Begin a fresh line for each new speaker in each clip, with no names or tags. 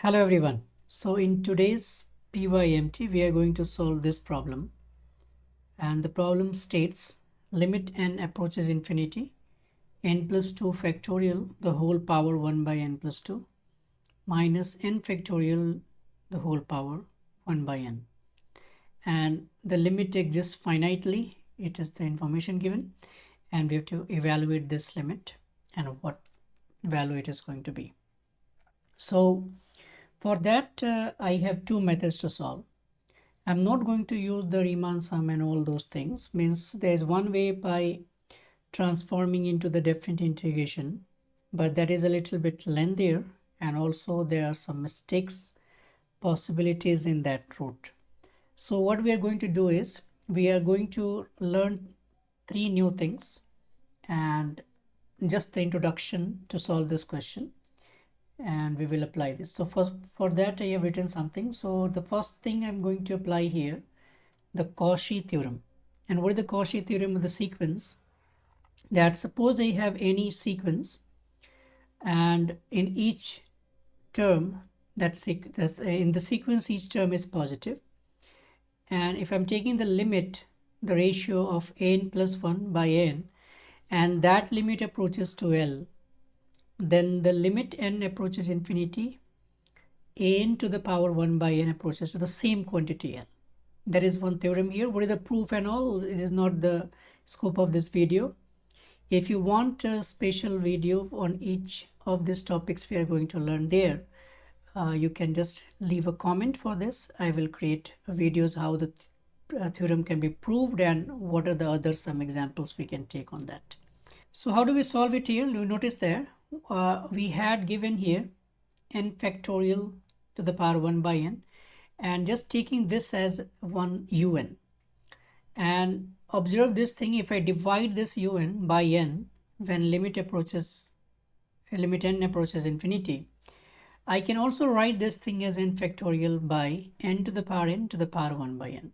Hello everyone. So in today's PYMT we are going to solve this problem, and the problem states limit n approaches infinity, n plus 2 factorial the whole power 1 by n plus 2 minus n factorial the whole power 1 by n, and the limit exists finitely. It is the information given, and we have to evaluate this limit and what value it is going to be. So for that, I have two methods to solve. I'm not going to use the Riemann sum and all those things. Means there's one way by transforming into the definite integration, but that is a little bit lengthier, and also there are some mistakes possibilities in that route. So what we are going to do is we are going to learn three new things and just the introduction to solve this question, and we will apply this. So for that I have written something. So the first thing I'm going to apply here, the Cauchy theorem. And what is the Cauchy theorem of the sequence? That suppose I have any sequence, and in each term in the sequence each term is positive, and if I'm taking the limit, the ratio of n plus 1 by n, and that limit approaches to L, then the limit n approaches infinity, n to the power 1 by n approaches to the same quantity L. That is one theorem here. What is the proof and all? It is not the scope of this video. If you want a special video on each of these topics we are going to learn there, you can just leave a comment for this. I will create videos how the theorem can be proved and what are the other some examples we can take on that. So how do we solve it here? You notice there we had given here n factorial to the power 1 by n, and just taking this as one un, and observe this thing. If I divide this un by n when limit n approaches infinity, I can also write this thing as n factorial by n to the power 1 by n.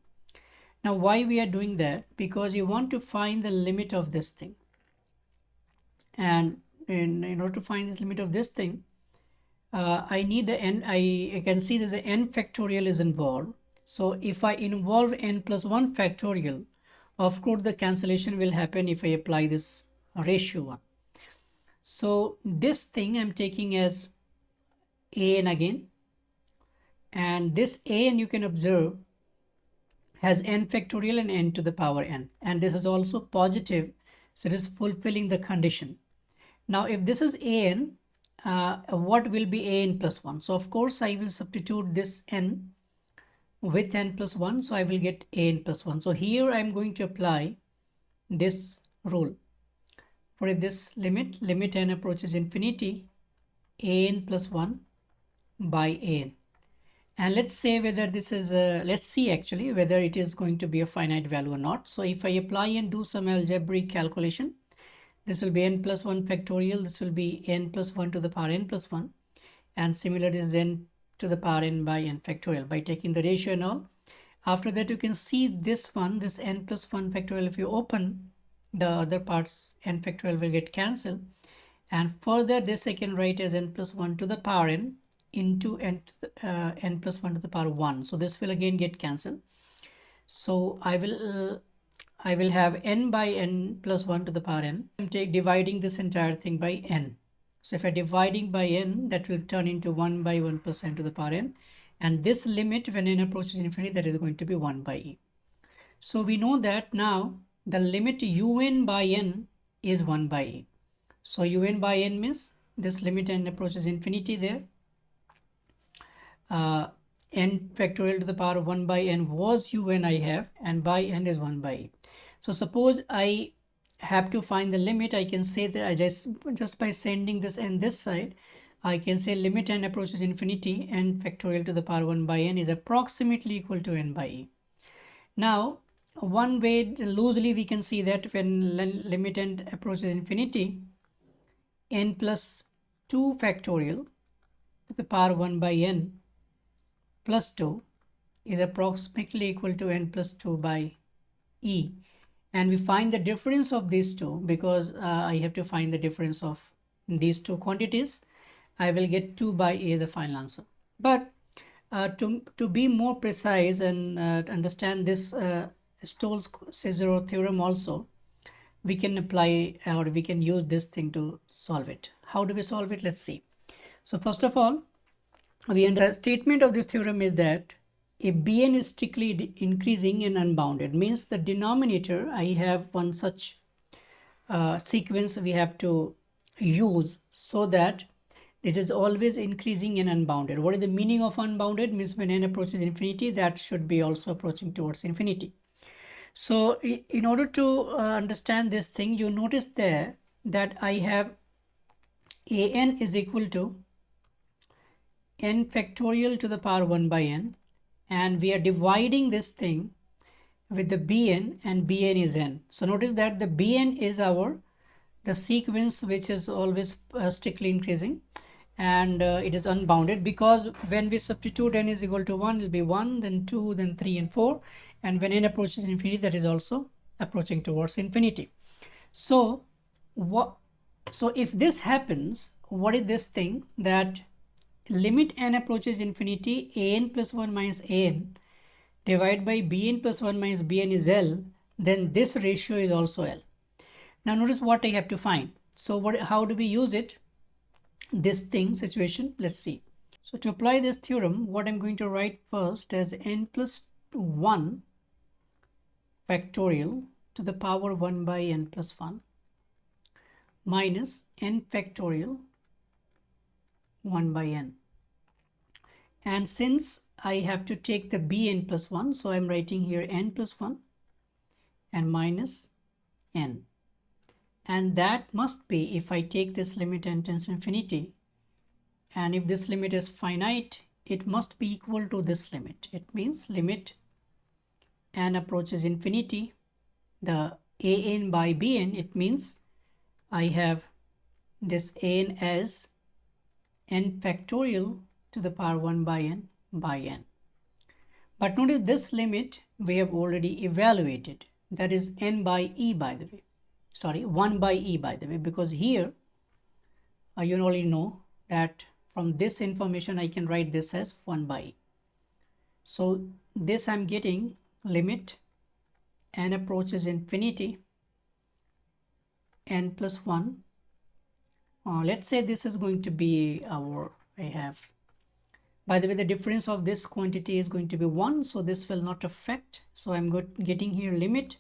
Now why we are doing that? Because you want to find the limit of this thing, and in order to find this limit of this thing, I need the n. I can see there's an n factorial is involved. So if I involve n plus 1 factorial, of course the cancellation will happen if I apply this ratio 1. So this thing I'm taking as an again, and this an you can observe has n factorial and n to the power n, and this is also positive, so it is fulfilling the condition. Now if this is an, what will be an plus 1? So of course I will substitute this n with n plus 1, so I will get an plus 1. So here I'm going to apply this rule. For this limit n approaches infinity, an plus 1 by an, and let's say whether this is let's see actually whether it is going to be a finite value or not. So if I apply and do some algebraic calculation, this will be n plus 1 factorial, this will be n plus 1 to the power n plus 1, and similar is n to the power n by n factorial by taking the ratio and all. After that you can see this one, this n plus 1 factorial, if you open the other parts, n factorial will get cancelled, and further this I can write as n plus 1 to the power n into n plus 1 to the power 1. So this will again get cancelled. So I will have n by n plus 1 to the power n. I'm dividing this entire thing by n. So if I'm dividing by n, that will turn into 1 by 1 plus n to the power n, and this limit when n approaches infinity, that is going to be 1 by e. So we know that now the limit un by n is 1 by e. So un by n means this limit n approaches infinity there. N factorial to the power 1 by n was un I have, and by n is 1 by e. So suppose I have to find the limit, I can say that I just by sending this n this side, I can say limit n approaches infinity, n factorial to the power 1 by n is approximately equal to n by e. Now one way loosely we can see that when limit n approaches infinity, n plus 2 factorial to the power 1 by n plus 2 is approximately equal to n plus 2 by e, and we find the difference of these two, because I have to find the difference of these two quantities. I will get 2 by a, the final answer. But to be more precise and understand this Stolz-Cesaro theorem also, we can apply or we can use this thing to solve it. How do we solve it? Let's see. So first of all, the statement of this theorem is that if Bn is strictly increasing and unbounded, means the denominator, I have one such sequence we have to use so that it is always increasing and unbounded. What is the meaning of unbounded? Means when n approaches infinity, that should be also approaching towards infinity. So in order to understand this thing, you notice there that I have an is equal to n factorial to the power 1 by n, and we are dividing this thing with the bn, and bn is n. So notice that the bn is the sequence which is always strictly increasing, and it is unbounded, because when we substitute n is equal to 1, it will be 1, then 2, then 3 and 4, and when n approaches infinity, that is also approaching towards infinity. So if this happens, what is this thing? That limit n approaches infinity, an plus 1 minus an divided by bn plus 1 minus bn is L, then this ratio is also L. Now notice what I have to find. So how do we use it? This thing situation, let's see. So to apply this theorem, what I'm going to write first as n plus 1 factorial to the power 1 by n plus 1 minus n factorial 1 by n. And since I have to take the bn plus 1, so I'm writing here n plus 1 and minus n. And that must be, if I take this limit n tends to infinity, and if this limit is finite, it must be equal to this limit. It means limit n approaches infinity, the an by bn, it means I have this an as n factorial to the power 1 by n by n. But notice this limit we have already evaluated, that is n by e, by the way. Sorry, 1 by e, by the way, because here you already know that from this information I can write this as 1 by e. So this I'm getting limit n approaches infinity, n plus 1. Let's say this is going to be I have, by the way, the difference of this quantity is going to be 1, so this will not affect. So I'm getting here limit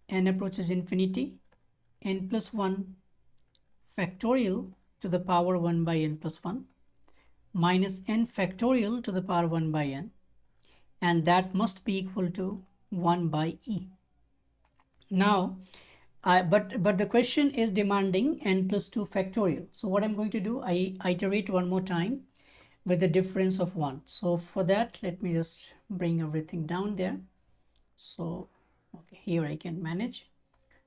n approaches infinity, n plus 1 factorial to the power 1 by n plus 1 minus n factorial to the power 1 by n, and that must be equal to 1 by e. Now, but the question is demanding n plus 2 factorial. So what I'm going to do, I iterate one more time with the difference of 1. So for that, let me just bring everything down there. So okay, here I can manage.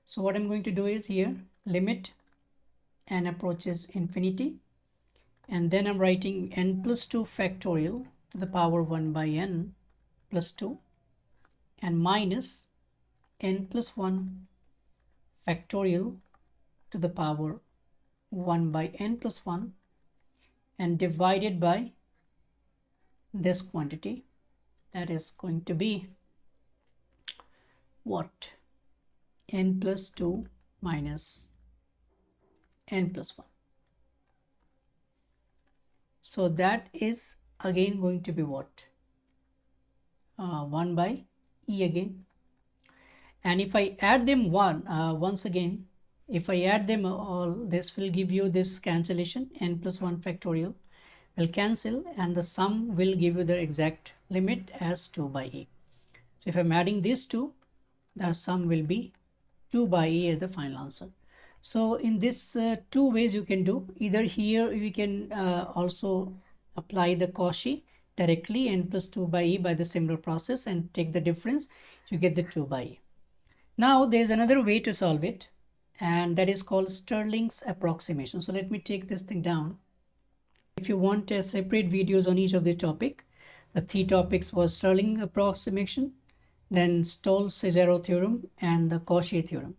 So what I'm going to do is here limit n approaches infinity, and then I'm writing n plus 2 factorial to the power 1 by n plus 2 and minus n plus 1 factorial to the power 1 by n plus 1 and divided by this quantity, that is going to be what? N plus 2 minus n plus 1. So that is again going to be what? 1 by e again. And if I add them once again, if I add them all, this will give you this cancellation, n plus 1 factorial will cancel, and the sum will give you the exact limit as 2 by e. So if I'm adding these two, the sum will be 2 by e as the final answer. So in this two ways you can do. Either here we can also apply the Cauchy directly, n plus 2 by e by the similar process, and take the difference, you get the 2 by e. Now there's another way to solve it, and that is called Stirling's approximation. So let me take this thing down. If you want separate videos on each of the topic, the 3 topics was Stirling approximation, then Stolz-Cesaro theorem, and the Cauchy theorem.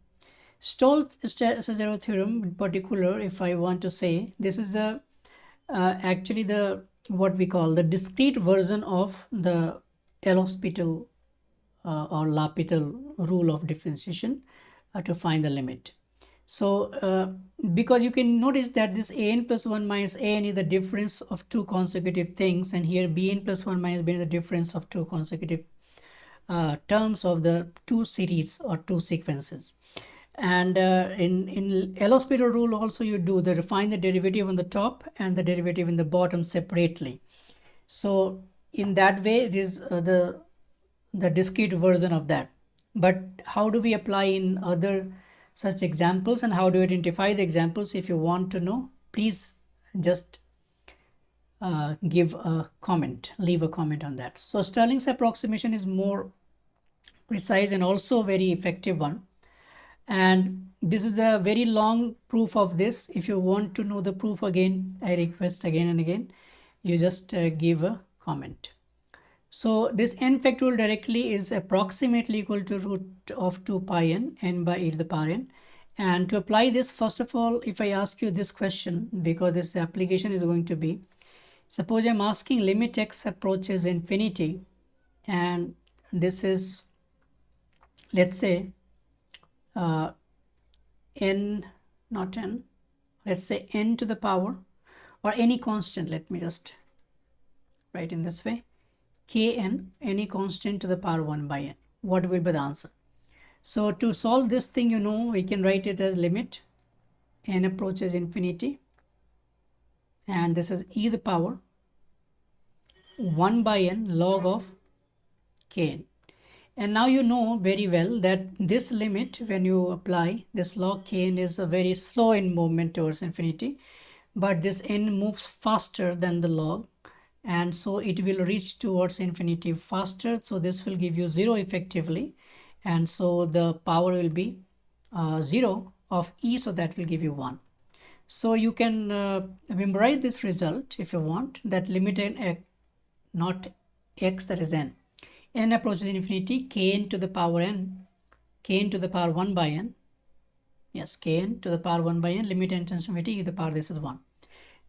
Stolz-Cesaro theorem in particular, if I want to say, this is actually the what we call the discrete version of the L'Hospital or L'Hopital rule of differentiation to find the limit. So because you can notice that this an plus 1 minus an is the difference of two consecutive things, and here bn plus 1 minus bn is the difference of two consecutive terms of the two series or two sequences. And in L'Hospital rule also you do find the derivative on the top and the derivative in the bottom separately. So in that way it is the discrete version of that. But how do we apply in other such examples, and how do you identify the examples? If you want to know, please just give a comment, leave a comment on that. So Stirling's approximation is more precise and also a very effective one. And this is a very long proof of this. If you want to know the proof again, I request again and again, you just give a comment. So this n factorial directly is approximately equal to root of 2 pi n by e to the power n. And to apply this, first of all, if I ask you this question, because this application is going to be, suppose I'm asking limit x approaches infinity, and this is, let's say, n, not n, let's say n to the power, or any constant, let me just write in this way, kn, any constant to the power 1 by n. What will be the answer? So to solve this thing, you know, we can write it as limit n approaches infinity, and this is e to the power 1 by n log of kn. And now you know very well that this limit, when you apply this log kn, is a very slow in movement towards infinity, but this n moves faster than the log, and so it will reach towards infinity faster. So this will give you 0 effectively, and so the power will be 0 of e, so that will give you 1. So you can memorize this result if you want, that limit n, not x, that is n approaches infinity, kn to the power n, kn to the power 1 by n, yes, kn to the power 1 by n, limit n tends to infinity, e to the power, this is 1.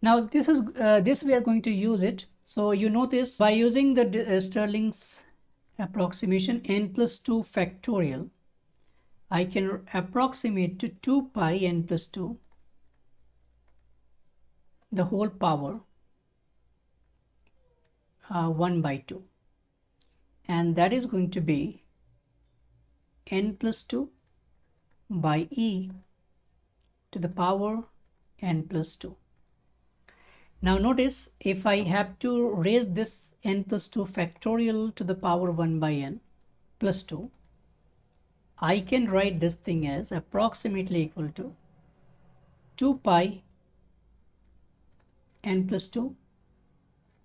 Now this is this we are going to use it. So you notice by using the Stirling's approximation n plus 2 factorial, I can approximate to 2 pi n plus 2 the whole power 1 by 2, and that is going to be n plus 2 by e to the power n plus 2. Now notice, if I have to raise this n plus 2 factorial to the power 1 by n plus 2, I can write this thing as approximately equal to 2 pi n plus 2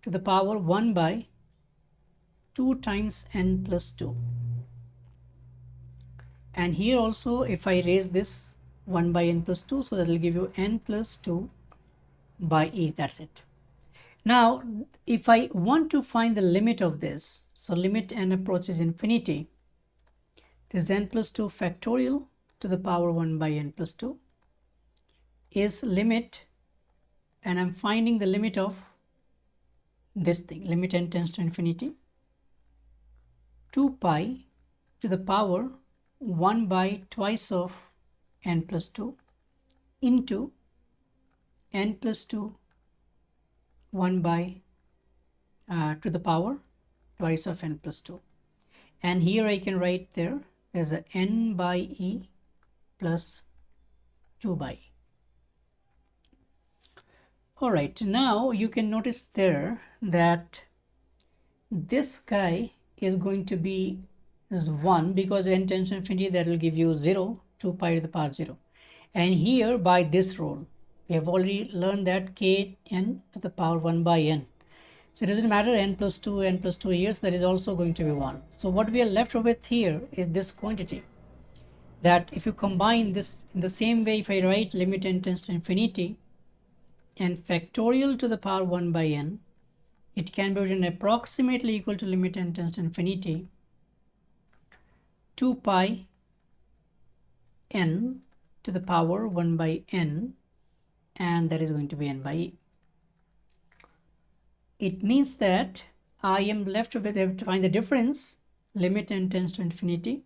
to the power 1 by 2 times n plus 2. And here also, if I raise this 1 by n plus 2, so that will give you n plus 2 by e, that's it. Now if I want to find the limit of this, so limit n approaches infinity, this n plus 2 factorial to the power 1 by n plus 2 is limit, and I'm finding the limit of this thing, limit n tends to infinity, 2 pi to the power 1 by twice of n plus 2 into n plus 2 1 by to the power twice of n plus 2. And here I can write there as a n by e plus 2 by e. All right, now you can notice there that this guy is going to be 1, because n tends to infinity, that will give you 0, 2 pi to the power 0. And here by this rule, we have already learned that kn to the power 1 by n. So it doesn't matter n plus 2 here, so that is also going to be 1. So what we are left with here is this quantity, that if you combine this in the same way, if I write limit n tends to infinity and factorial to the power 1 by n, it can be written approximately equal to limit n tends to infinity 2 pi n to the power 1 by n, and that is going to be n by e. it means that I am left with to find the difference. Limit n tends to infinity,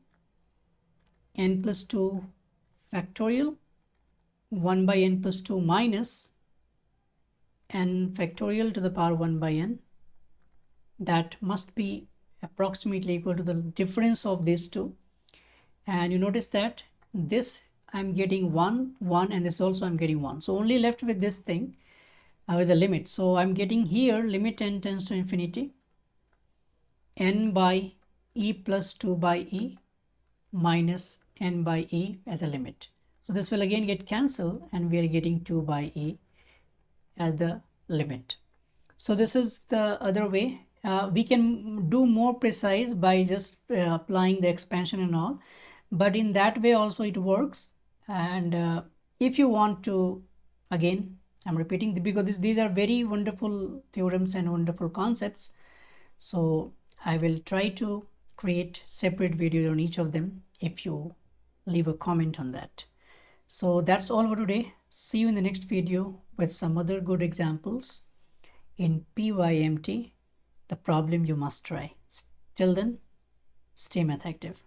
n plus 2 factorial, 1 by n plus 2 minus n factorial to the power 1 by n. That must be approximately equal to the difference of these two. And you notice that this I'm getting 1, 1, and this also I'm getting 1. So only left with this thing with the limit. So I'm getting here limit n tends to infinity, n by e plus 2 by e minus n by e as a limit. So this will again get cancelled, and we are getting 2 by e as the limit. So this is the other way. We can do more precise by just applying the expansion and all, but in that way also it works. And if you want to, again I'm repeating because these are very wonderful theorems and wonderful concepts, so I will try to create separate videos on each of them if you leave a comment on that. So that's all for today. See you in the next video with some other good examples in PYMT, the problem you must try. Till then, stay math active.